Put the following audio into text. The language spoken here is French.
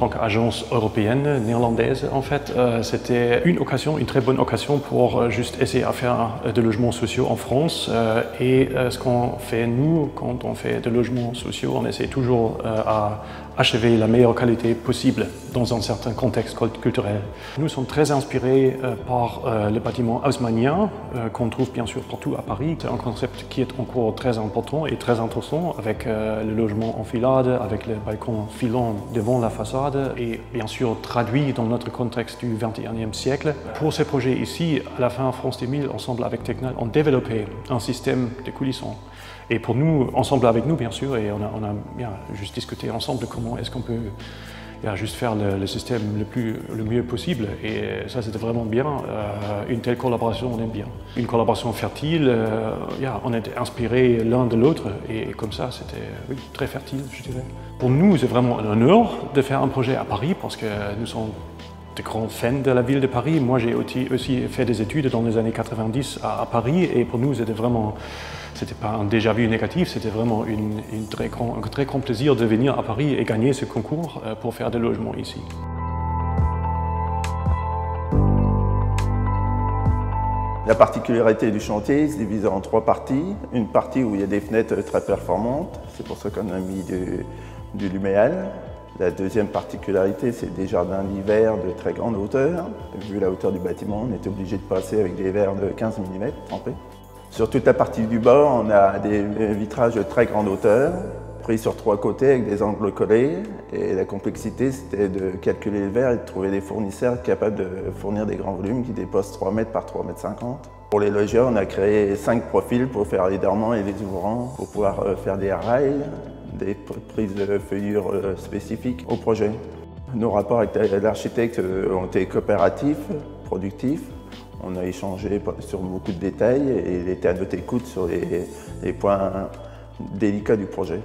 tant qu'agence européenne, néerlandaise en fait, c'était une très bonne occasion pour juste essayer à faire des logements sociaux en France. Et ce qu'on fait nous, quand on fait des logements sociaux, on essaie toujours à achever la meilleure qualité possible dans un certain contexte culturel. Nous sommes très inspirés par le bâtiment haussmannien qu'on trouve bien sûr partout à Paris. C'est un concept qui est encore très important et très intéressant avec le logement en filade, avec le balcon filant devant la façade et bien sûr traduit dans notre contexte du XXIe siècle. Pour ces projets ici, à la fin France 2000, ensemble avec Tecnal, on développé un système de coulissants. Et pour nous, ensemble avec nous bien sûr, et on a bien juste discuté ensemble de comment est-ce qu'on peut juste faire le système le mieux possible. Et ça c'était vraiment bien. Une telle collaboration, on aime bien. Une collaboration fertile, on était inspirés l'un de l'autre et comme ça c'était très fertile, je dirais. Pour nous, c'est vraiment un honneur de faire un projet à Paris parce que nous sommes de grands fans de la ville de Paris. Moi, j'ai aussi fait des études dans les années 90 à Paris et pour nous, c'était pas un déjà-vu négatif, c'était vraiment un très grand plaisir de venir à Paris et gagner ce concours pour faire des logements ici. La particularité du chantier se divise en 3 parties. Une partie où il y a des fenêtres très performantes, c'est pour ça qu'on a mis du luméal. La deuxième particularité, c'est des jardins d'hiver de très grande hauteur. Vu la hauteur du bâtiment, on était obligé de passer avec des verres de 15 mm trempés. Sur toute la partie du bas, on a des vitrages de très grande hauteur, pris sur 3 côtés avec des angles collés. Et la complexité, c'était de calculer les verres et de trouver des fournisseurs capables de fournir des grands volumes qui dépassent 3 mètres par 3,50 mètres. Pour les logeurs, on a créé 5 profils pour faire les dormants et les ouvrants, pour pouvoir faire des rails, des prises de feuillure spécifiques au projet. Nos rapports avec l'architecte ont été coopératifs, productifs. On a échangé sur beaucoup de détails et il était à notre écoute sur les points délicats du projet.